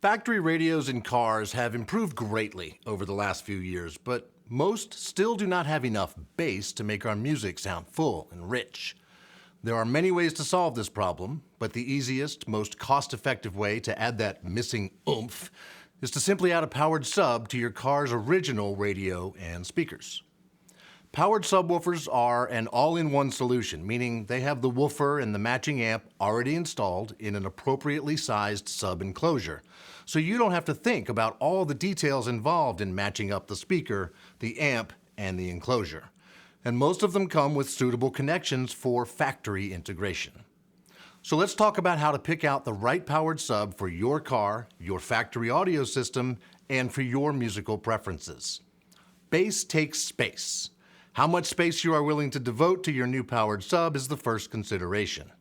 Factory radios in cars have improved greatly over the last few years, but most still do not have enough bass to make our music sound full and rich. There are many ways to solve this problem, but the easiest, most cost-effective way to add that missing oomph is to simply add a powered sub to your car's original radio and speakers. Powered subwoofers are an all-in-one solution, meaning they have the woofer and the matching amp already installed in an appropriately sized sub enclosure, so you don't have to think about all the details involved in matching up the speaker, the amp, and the enclosure. And most of them come with suitable connections for factory integration. So let's talk about how to pick out the right powered sub for your car, your factory audio system, and for your musical preferences. Bass takes space. How much space you are willing to devote to your new powered sub is the first consideration.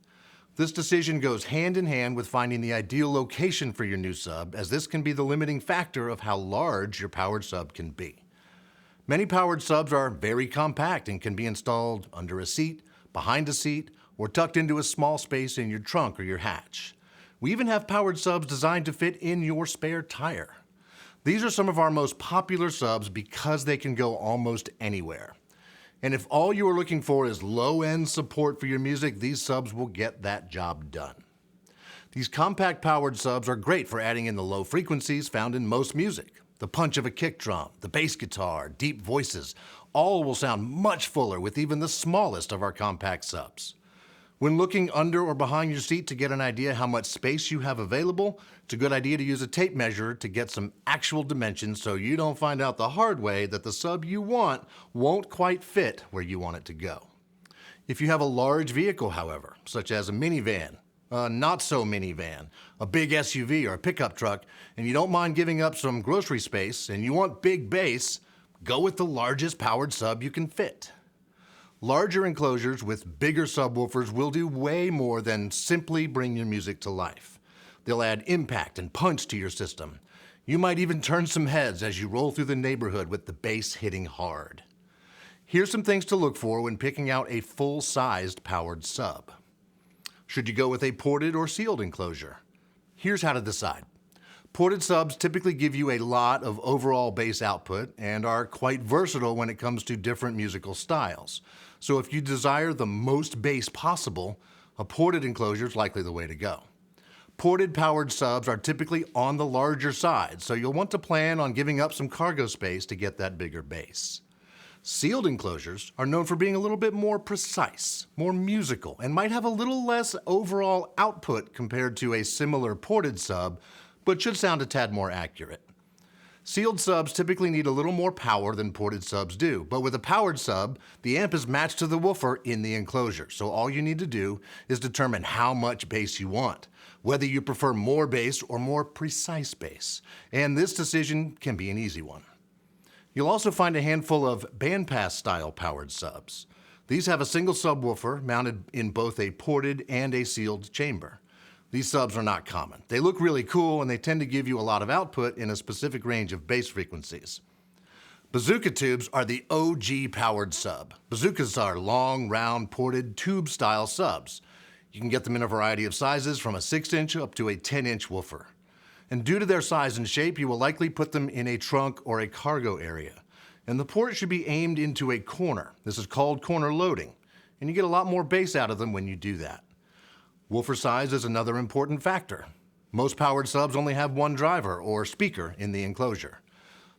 This decision goes hand in hand with finding the ideal location for your new sub, as this can be the limiting factor of how large your powered sub can be. Many powered subs are very compact and can be installed under a seat, behind a seat, or tucked into a small space in your trunk or your hatch. We even have powered subs designed to fit in your spare tire. These are some of our most popular subs because they can go almost anywhere. And if all you are looking for is low-end support for your music, these subs will get that job done. These compact powered subs are great for adding in the low frequencies found in most music. The punch of a kick drum, the bass guitar, deep voices, all will sound much fuller with even the smallest of our compact subs. When looking under or behind your seat to get an idea how much space you have available, it's a good idea to use a tape measure to get some actual dimensions so you don't find out the hard way that the sub you want won't quite fit where you want it to go. If you have a large vehicle, however, such as a minivan, a not-so-minivan, a big SUV or a pickup truck, and you don't mind giving up some grocery space and you want big bass, go with the largest powered sub you can fit. Larger enclosures with bigger subwoofers will do way more than simply bring your music to life. They'll add impact and punch to your system. You might even turn some heads as you roll through the neighborhood with the bass hitting hard. Here's some things to look for when picking out a full-sized powered sub. Should you go with a ported or sealed enclosure? Here's how to decide. Ported subs typically give you a lot of overall bass output and are quite versatile when it comes to different musical styles. So if you desire the most bass possible, a ported enclosure is likely the way to go. Ported powered subs are typically on the larger side, so you'll want to plan on giving up some cargo space to get that bigger bass. Sealed enclosures are known for being a little bit more precise, more musical, and might have a little less overall output compared to a similar ported sub, but should sound a tad more accurate. Sealed subs typically need a little more power than ported subs do, but with a powered sub, the amp is matched to the woofer in the enclosure, so all you need to do is determine how much bass you want, whether you prefer more bass or more precise bass, and this decision can be an easy one. You'll also find a handful of Bandpass style powered subs. These have a single subwoofer mounted in both a ported and a sealed chamber. These subs are not common. They look really cool and they tend to give you a lot of output in a specific range of bass frequencies. Bazooka tubes are the OG powered sub. Bazookas are long, round, ported, tube-style subs. You can get them in a variety of sizes from a 6-inch up to a 10-inch woofer. And due to their size and shape, you will likely put them in a trunk or a cargo area. And the port should be aimed into a corner. This is called corner loading, and you get a lot more bass out of them when you do that. Woofer size is another important factor. Most powered subs only have one driver or speaker in the enclosure.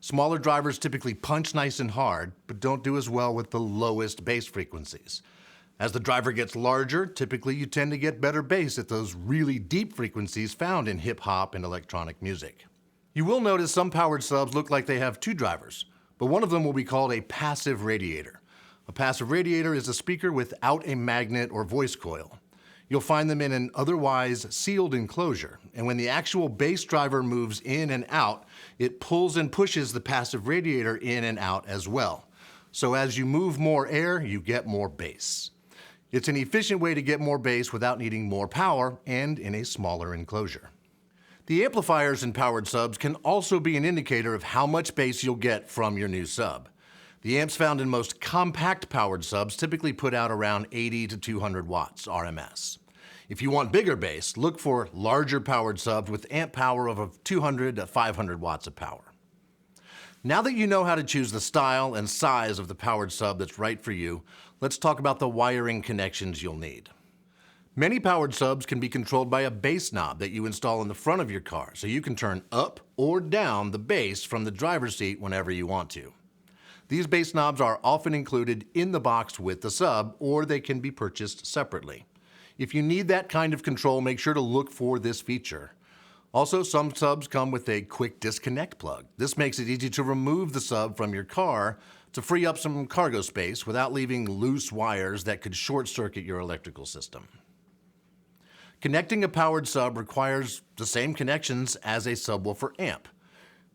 Smaller drivers typically punch nice and hard, but don't do as well with the lowest bass frequencies. As the driver gets larger, typically you tend to get better bass at those really deep frequencies found in hip-hop and electronic music. You will notice some powered subs look like they have two drivers, but one of them will be called a passive radiator. A passive radiator is a speaker without a magnet or voice coil. You'll find them in an otherwise sealed enclosure, and when the actual bass driver moves in and out, it pulls and pushes the passive radiator in and out as well. So as you move more air, you get more bass. It's an efficient way to get more bass without needing more power and in a smaller enclosure. The amplifiers in powered subs can also be an indicator of how much bass you'll get from your new sub. The amps found in most compact powered subs typically put out around 80 to 200 watts RMS. If you want bigger bass, look for larger powered subs with amp power of 200 to 500 watts of power. Now that you know how to choose the style and size of the powered sub that's right for you, let's talk about the wiring connections you'll need. Many powered subs can be controlled by a bass knob that you install in the front of your car, so you can turn up or down the bass from the driver's seat whenever you want to. These bass knobs are often included in the box with the sub, or they can be purchased separately. If you need that kind of control, make sure to look for this feature. Also, some subs come with a quick disconnect plug. This makes it easy to remove the sub from your car to free up some cargo space without leaving loose wires that could short circuit your electrical system. Connecting a powered sub requires the same connections as a subwoofer amp.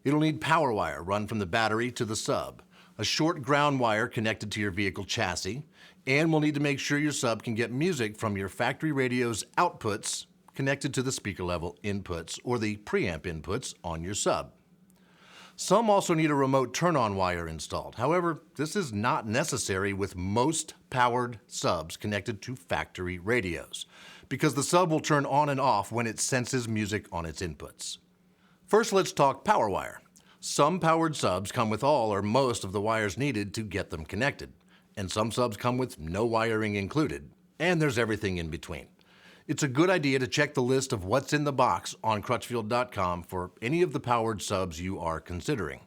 It'll need power wire run from the battery to the sub, a short ground wire connected to your vehicle chassis, and we'll need to make sure your sub can get music from your factory radio's outputs connected to the speaker level inputs or the preamp inputs on your sub. Some also need a remote turn-on wire installed. However, this is not necessary with most powered subs connected to factory radios, because the sub will turn on and off when it senses music on its inputs. First, let's talk power wire. Some powered subs come with all or most of the wires needed to get them connected, and some subs come with no wiring included, and there's everything in between. It's a good idea to check the list of what's in the box on Crutchfield.com for any of the powered subs you are considering.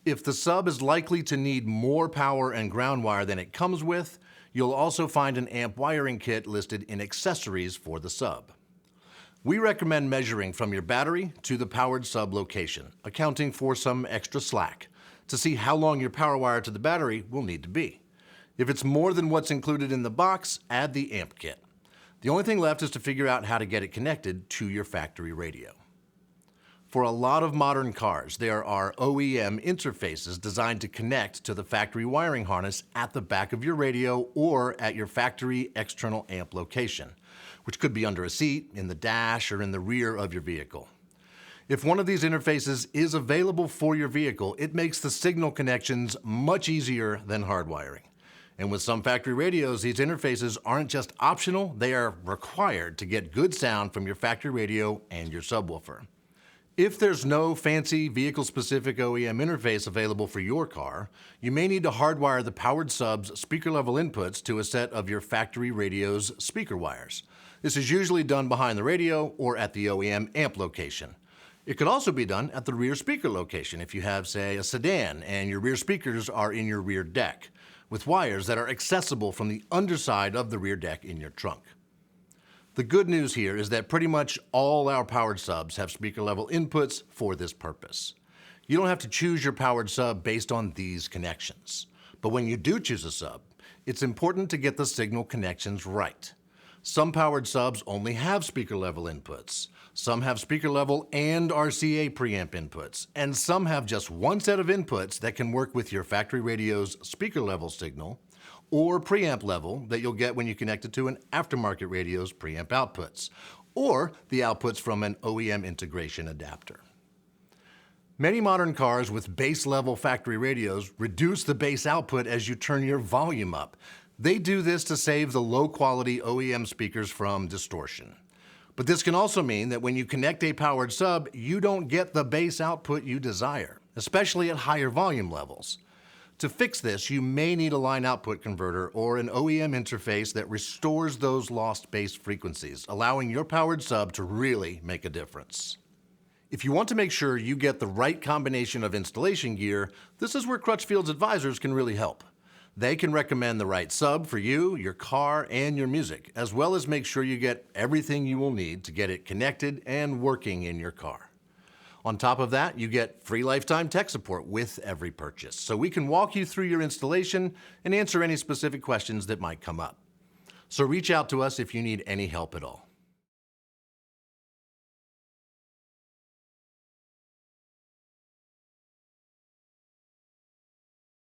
If the sub is likely to need more power and ground wire than it comes with, you'll also find an amp wiring kit listed in accessories for the sub. We recommend measuring from your battery to the powered sub location, accounting for some extra slack, to see how long your power wire to the battery will need to be. If it's more than what's included in the box, add the amp kit. The only thing left is to figure out how to get it connected to your factory radio. For a lot of modern cars, there are OEM interfaces designed to connect to the factory wiring harness at the back of your radio or at your factory external amp location, which could be under a seat, in the dash, or in the rear of your vehicle. If one of these interfaces is available for your vehicle, it makes the signal connections much easier than hardwiring. And with some factory radios, these interfaces aren't just optional, they are required to get good sound from your factory radio and your subwoofer. If there's no fancy vehicle-specific OEM interface available for your car, you may need to hardwire the powered sub's speaker-level inputs to a set of your factory radio's speaker wires. This is usually done behind the radio or at the OEM amp location. It could also be done at the rear speaker location if you have, say, a sedan and your rear speakers are in your rear deck, with wires that are accessible from the underside of the rear deck in your trunk. The good news here is that pretty much all our powered subs have speaker-level inputs for this purpose. You don't have to choose your powered sub based on these connections. But when you do choose a sub, it's important to get the signal connections right. Some powered subs only have speaker-level inputs. Some have speaker-level and RCA preamp inputs. And some have just one set of inputs that can work with your factory radio's speaker-level signal or preamp level that you'll get when you connect it to an aftermarket radio's preamp outputs, or the outputs from an OEM integration adapter. Many modern cars with bass-level factory radios reduce the bass output as you turn your volume up. They do this to save the low-quality OEM speakers from distortion. But this can also mean that when you connect a powered sub, you don't get the bass output you desire, especially at higher volume levels. To fix this, you may need a line output converter or an OEM interface that restores those lost bass frequencies, allowing your powered sub to really make a difference. If you want to make sure you get the right combination of installation gear, this is where Crutchfield's advisors can really help. They can recommend the right sub for you, your car, and your music, as well as make sure you get everything you will need to get it connected and working in your car. On top of that, you get free lifetime tech support with every purchase, so we can walk you through your installation and answer any specific questions that might come up. So reach out to us if you need any help at all.